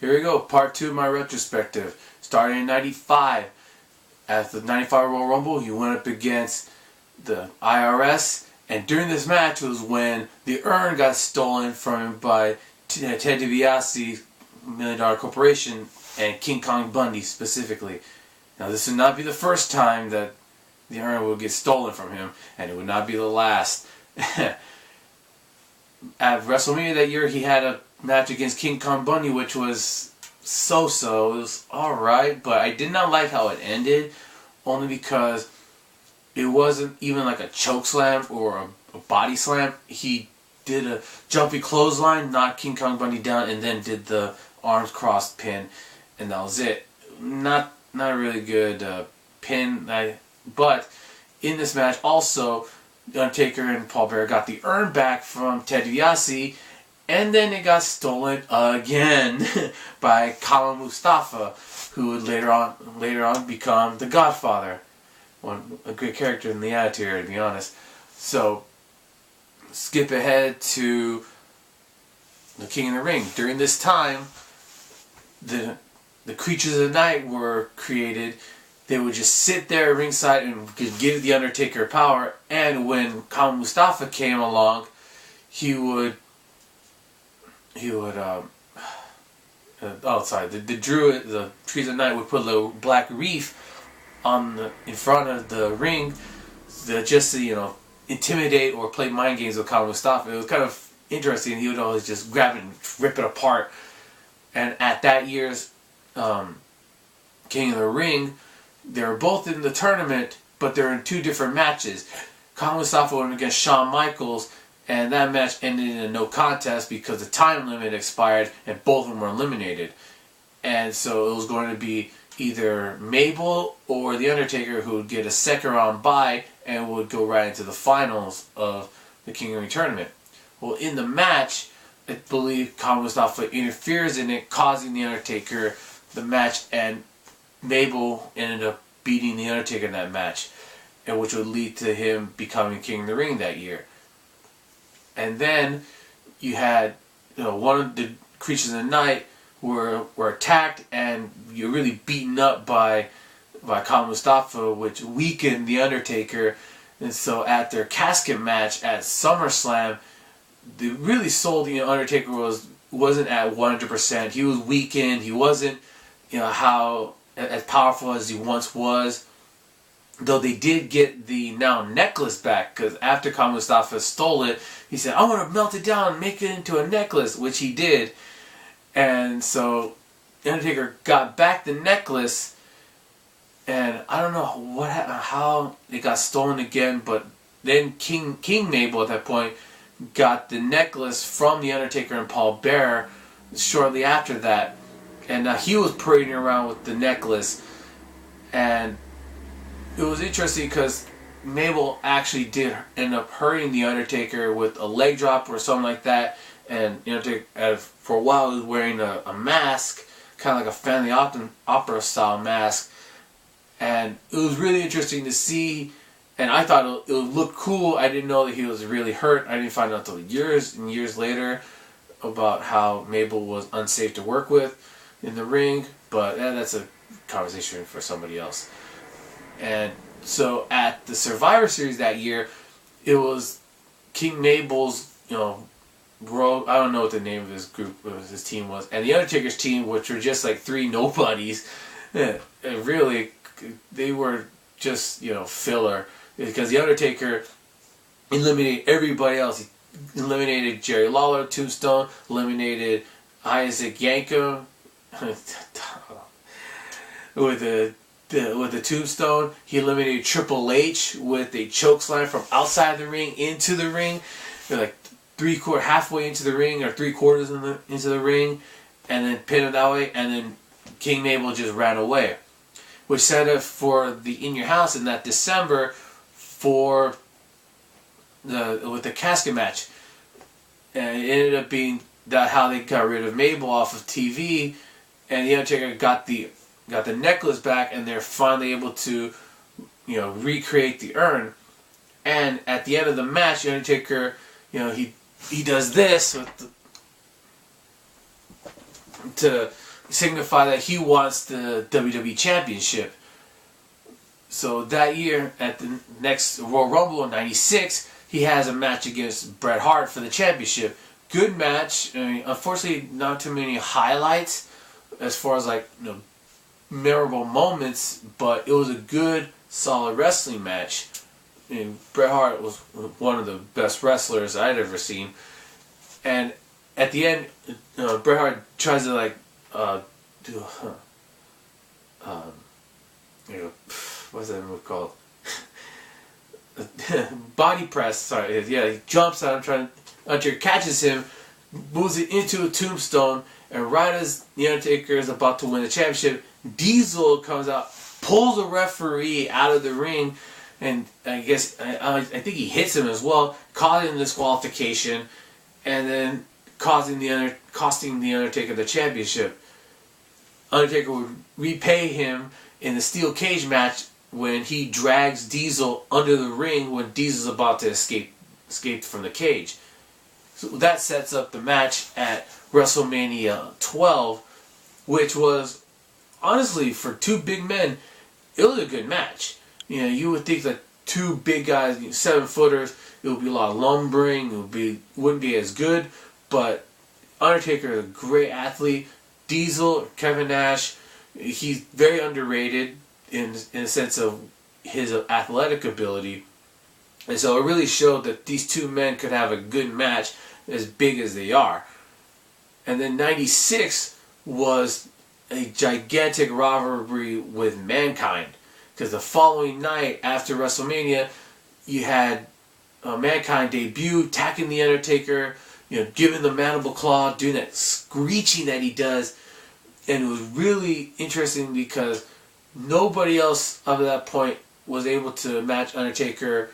here we go, part 2 of my retrospective. Starting in 95, at the 95 Royal Rumble, he went up against the IRS, and during this match was when the urn got stolen from him by Ted DiBiase, $1 Million Corporation, and King Kong Bundy specifically. Now this would not be the first time that the urn would get stolen from him, and it would not be the last. At WrestleMania that year, he had a match against King Kong Bundy, which was so-so. It was alright, but I did not like how it ended, only because it wasn't even like a choke slam or a body slam. He did a jumpy clothesline, knocked King Kong Bundy down, and then did the arms crossed pin, and that was it. Not a really good pin. But in this match, also, The Undertaker and Paul Bearer got the urn back from Ted DiBiase, and then it got stolen again by Kala Mustafa, who would later on become the Godfather. A great character in the Attitude Era, to be honest. So, skip ahead to the King of the Ring. During this time, the Creatures of the Night were created. They would just sit there ringside and give the Undertaker power. And when Kala Mustafa came along, the Druid, the Trees of Night would put a little black reef in front of the ring, just to intimidate or play mind games with Kala Mustafa. It was kind of interesting. He would always just grab it and rip it apart. And at that year's King of the Ring, they were both in the tournament, but they're in two different matches. Kala Mustafa went against Shawn Michaels, and that match ended in a no contest because the time limit expired and both of them were eliminated. And so it was going to be either Mabel or The Undertaker who would get a second round bye and would go right into the finals of the King of the Ring tournament. Well, in the match, I believe Kala Mustafa interferes in it, causing The Undertaker the match, and Mabel ended up beating The Undertaker in that match, and which would lead to him becoming King of the Ring that year. And then you had one of the Creatures of the Night were attacked, and you're really beaten up by Kala Mustafa, which weakened The Undertaker. And so at their casket match at SummerSlam, they really sold the Undertaker wasn't at 100%. He was weakened. He wasn't how as powerful as he once was. Though they did get the now necklace back, because after Kala Mustafa stole it, he said, "I want to melt it down and make it into a necklace," which he did. And so The Undertaker got back the necklace, and I don't know what happened, how it got stolen again, but then King Mabel at that point got the necklace from The Undertaker and Paul Bearer shortly after that, and he was parading around with the necklace. And it was interesting because Mabel actually did end up hurting The Undertaker with a leg drop or something like that, and Undertaker for a while he was wearing a mask, kind of like a Family Opera style mask, and it was really interesting to see. And I thought it would look cool. I didn't know that he was really hurt. I didn't find out until years and years later about how Mabel was unsafe to work with in the ring. But that's a conversation for somebody else. And so at the Survivor Series that year, it was King Mabel's, World. I don't know what the name of his group, his team was, and The Undertaker's team, which were just like three nobodies. Really, they were just filler. Because The Undertaker eliminated everybody else. He eliminated Jerry Lawler, Tombstone, eliminated Isaac Yankem with the Tombstone. He eliminated Triple H with a chokeslam from outside the ring into the ring. They're like halfway into the ring or 3/4 into the ring, and then pinned him that way. And then King Mabel just ran away, which set up for the In Your House in that December with the casket match, and it ended up being that how they got rid of Mabel off of TV, and The Undertaker got the necklace back, and they're finally able to recreate the urn. And at the end of the match, The Undertaker he does this with to signify that he wants the WWE Championship. So that year, at the next Royal Rumble in '96, he has a match against Bret Hart for the championship. Good match. I mean, unfortunately, not too many highlights as far as like memorable moments, but it was a good, solid wrestling match. I mean, Bret Hart was one of the best wrestlers I'd ever seen, and at the end, Bret Hart tries to like do what's that move called? Body press. Sorry, yeah, he jumps at him, Undertaker catches him, moves it into a tombstone, and right as the Undertaker is about to win the championship, Diesel comes out, pulls the referee out of the ring, and I guess I think he hits him as well, causing disqualification, and then costing the Undertaker the championship. Undertaker would repay him in the steel cage match when he drags Diesel under the ring when Diesel's about to escape from the cage. So that sets up the match at WrestleMania 12, which was, honestly, for two big men, it was a good match. You would think that two big guys, 7-footers, it would be a lot of lumbering, wouldn't be as good, but Undertaker is a great athlete. Diesel, Kevin Nash, he's very underrated in the sense of his athletic ability. And so it really showed that these two men could have a good match as big as they are. And then '96 was a gigantic rivalry with Mankind. Because the following night after WrestleMania, you had Mankind debut, attacking the Undertaker, giving the mandible claw, doing that screeching that he does. And it was really interesting because nobody else up to that point was able to match Undertaker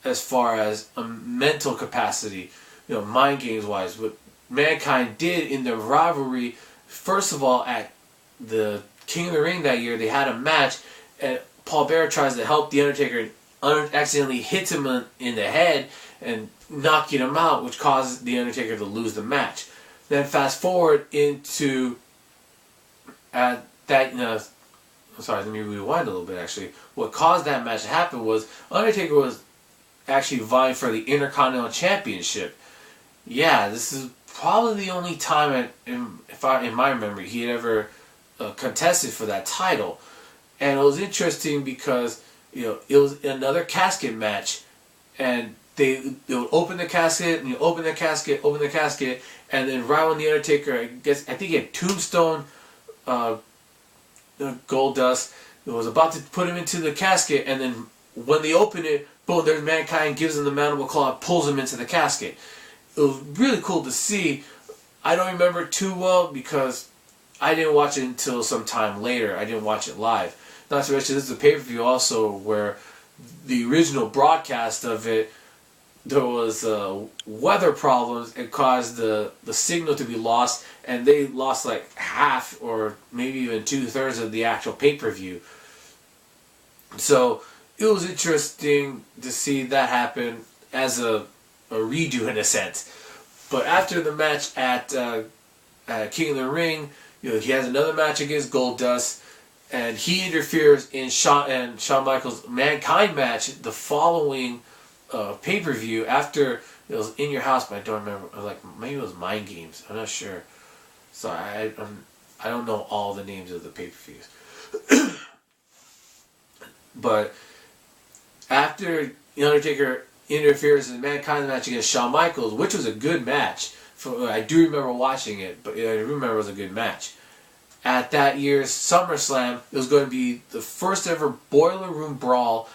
as far as a mental capacity, mind games wise. What Mankind did in the rivalry, first of all, at the King of the Ring that year, they had a match, and Paul Bearer tries to help the Undertaker and accidentally hits him in the head and knocking him out, which causes the Undertaker to lose the match. Then fast forward into sorry, let me rewind a little bit actually. What caused that match to happen was Undertaker was actually vying for the Intercontinental Championship. Yeah, this is probably the only time in my memory he had ever contested for that title. And it was interesting because it was another casket match, and they would open the casket, and you open the casket, and then right when the Undertaker, I think he had Tombstone, Gold Dust, it was about to put him into the casket, and then when they open it, boom, there's Mankind, gives him the mandible claw, pulls him into the casket. It was really cool to see. I don't remember too well because I didn't watch it until some time later. I didn't watch it live. Not to mention, this is a pay-per-view also where the original broadcast of it, there was weather problems and caused the signal to be lost, and they lost like half or maybe even 2/3 of the actual pay-per-view. So it was interesting to see that happen as a redo in a sense. But after the match at King of the Ring, he has another match against Goldust, and he interferes in Shawn Michaels' Mankind match the following pay-per-view after it was In Your House, but I don't remember. Maybe it was Mind Games. I'm not sure. So I don't know all the names of the pay-per-views. But after The Undertaker interferes in the Mankind match against Shawn Michaels, which was a good match. I do remember watching it, but I remember it was a good match. At that year's SummerSlam, it was going to be the first ever Boiler Room Brawl,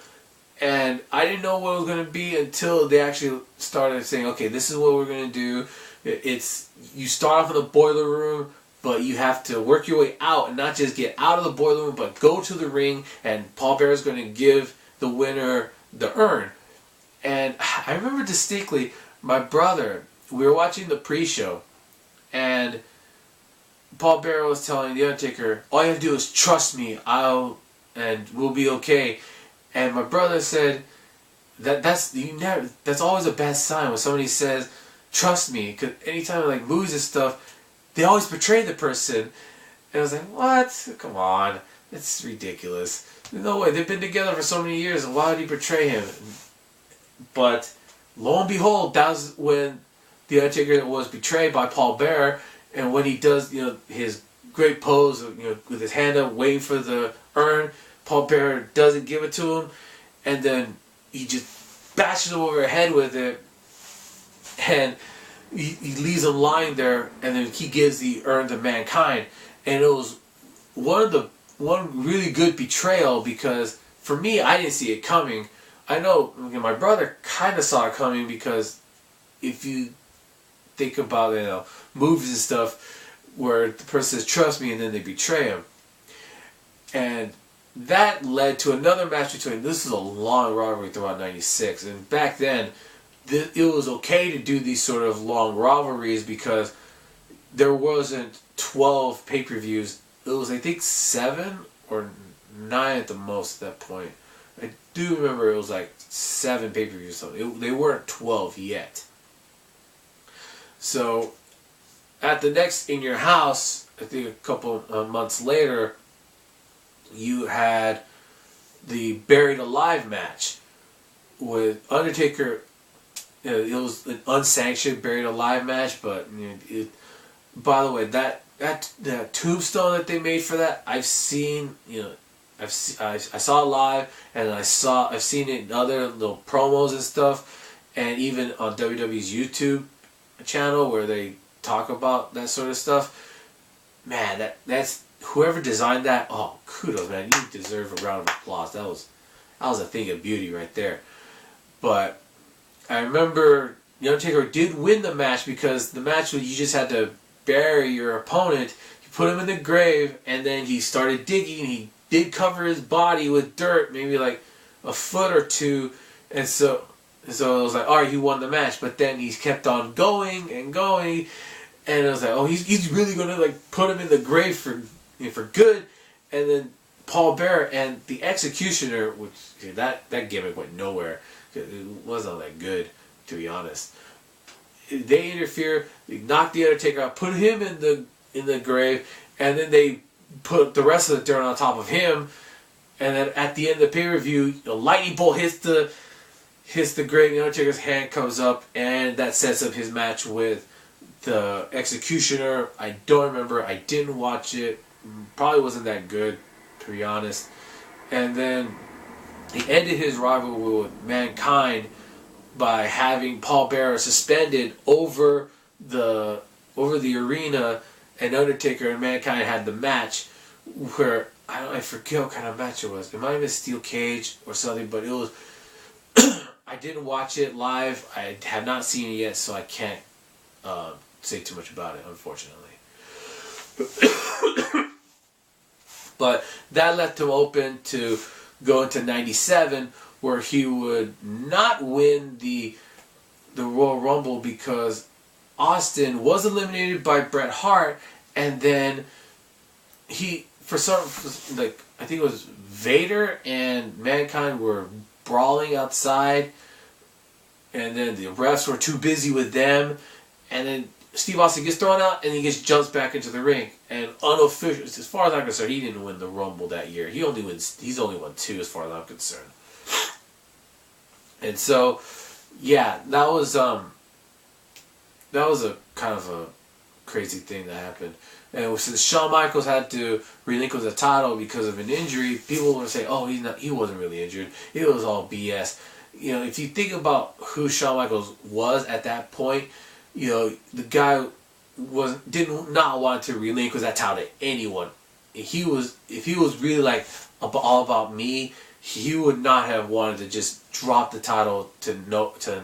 and I didn't know what it was going to be until they actually started saying, okay, this is what we're going to do. You start off in the Boiler Room, but you have to work your way out and not just get out of the Boiler Room, but go to the ring, and Paul Bearer is going to give the winner the urn. And I remember distinctly, my brother, we were watching the pre-show, and Paul Bearer was telling The Undertaker, all you have to do is trust me, and we'll be okay. And my brother said, that's always a bad sign when somebody says, trust me, because anytime movies and stuff, they always betray the person. And I was like, what? Come on. It's ridiculous. No way. They've been together for so many years, and why would he betray him? But lo and behold, that was when The Undertaker was betrayed by Paul Bearer, and when he does, his great pose, with his hand up, waiting for the urn, Paul Bearer doesn't give it to him, and then he just bashes him over the head with it, and he leaves him lying there, and then he gives the urn to Mankind, and it was one really good betrayal, because for me, I didn't see it coming. I know my brother kind of saw it coming, because if you think about movies and stuff where the person says trust me and then they betray him, and that led to another match between, this is a long rivalry throughout '96, and back then it was okay to do these sort of long rivalries because there wasn't 12 pay-per-views. It was, I think, 7 or 9 at the most at that point. I do remember it was like 7 pay-per-views. They weren't 12 yet. So at the next In Your House, I think a couple months later, you had the Buried Alive match with Undertaker. It was an unsanctioned Buried Alive match, but by the way, that tombstone that they made for that, I've seen. I saw it live, and I've seen it in other little promos and stuff, and even on WWE's YouTube channel where they talk about that sort of stuff. Man, that's whoever designed that. Oh, kudos, man! You deserve a round of applause. That was a thing of beauty right there. But I remember The Undertaker did win the match, because the match was you just had to bury your opponent. You put him in the grave, and then he started digging. He did cover his body with dirt, maybe like a foot or two, and so it was like, all right, he won the match. But then he kept on going and going, and it was like, oh, he's really gonna put him in the grave for good. And then Paul Bearer and the Executioner, which that gimmick went nowhere. It wasn't that good, to be honest. They interfere. They knock the Undertaker out, put him in the grave, and then they put the rest of the dirt on top of him. And then at the end of the pay-per-view, a lightning bolt hits the grave. The Undertaker's hand comes up, and that sets up his match with the Executioner. I don't remember. I didn't watch it. Probably wasn't that good, to be honest. And then he ended his rivalry with Mankind by having Paul Bearer suspended over the arena, and Undertaker and Mankind had the match where I forget what kind of match it was. It might have been steel cage or something, but it was. I didn't watch it live. I have not seen it yet, so I can't say too much about it, unfortunately. But that left him open to go into '97, where he would not win the Royal Rumble because Austin was eliminated by Bret Hart, and then I think it was Vader and Mankind were brawling outside, and then the refs were too busy with them, and then Steve Austin gets thrown out, and he gets jumps back into the ring. And unofficial, as far as I'm concerned, he didn't win the Rumble that year. He's only won 2, as far as I'm concerned. And so, yeah, that was a kind of a crazy thing that happened. And since Shawn Michaels had to relinquish the title because of an injury, people would say, "Oh, he wasn't really injured. It was all BS." If you think about who Shawn Michaels was at that point, the guy did not want to relinquish that title to anyone. If he was really all about me, he would not have wanted to just drop the title to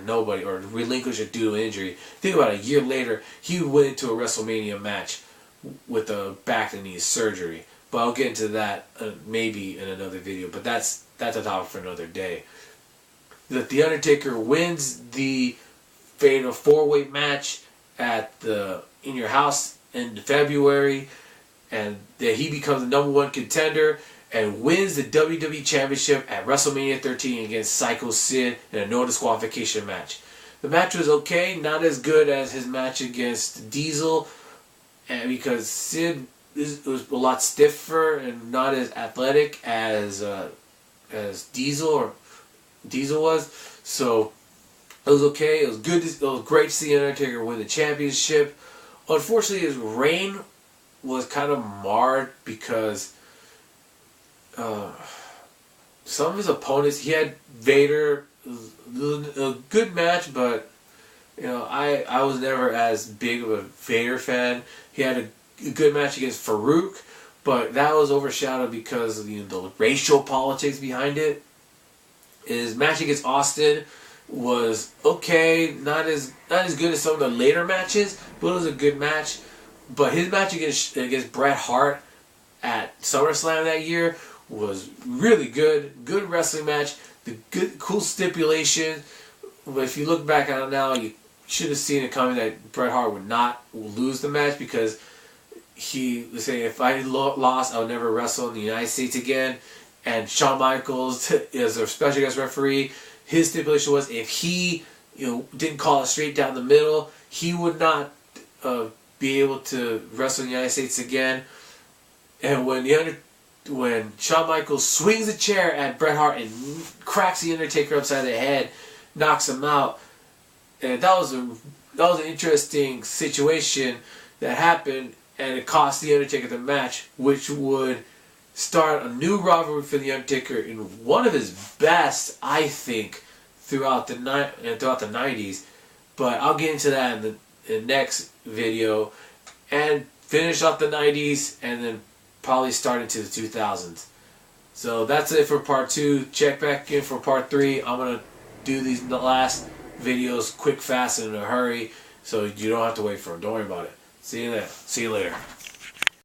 nobody or relinquish it due to injury. Think about it, a year later, he went into a WrestleMania match with a back and knee surgery. But I'll get into that maybe in another video. But that's a topic for another day. That The Undertaker wins the Fatal 4-Way match at the In Your House in February, and that he becomes the #1 contender and wins the WWE Championship at WrestleMania 13 against Psycho Sid in a no disqualification match. The match was okay, not as good as his match against Diesel, and because Sid it was a lot stiffer and not as athletic as Diesel was. So it was okay. It was good. It was great to see Undertaker win the championship. Unfortunately, his reign was kind of marred because some of his opponents. He had Vader, a good match, but I was never as big of a Vader fan. He had a good match against Farouk, but that was overshadowed because of the racial politics behind it. His match against Austin was okay, not as good as some of the later matches, but it was a good match. But his match against Bret Hart at SummerSlam that year was really good. Good wrestling match. The good, cool stipulation. But if you look back on it now, you should have seen it coming that Bret Hart would not lose the match because he was saying, if I lost, I would never wrestle in the United States again. And Shawn Michaels is a special guest referee. His stipulation was if he didn't call it straight down the middle, he would not be able to wrestle in the United States again. And when Shawn Michaels swings a chair at Bret Hart and cracks the Undertaker upside the head, knocks him out, and that was an interesting situation that happened, and it cost the Undertaker the match, which would start a new rivalry for the Undertaker in one of his best, I think, throughout the 90s. But I'll get into that in the next video and finish off the 90s and then probably start into the 2000s. So that's it for part 2. Check back in for part 3. I'm going to do these last videos quick, fast, and in a hurry so you don't have to wait for them. Don't worry about it. See you later.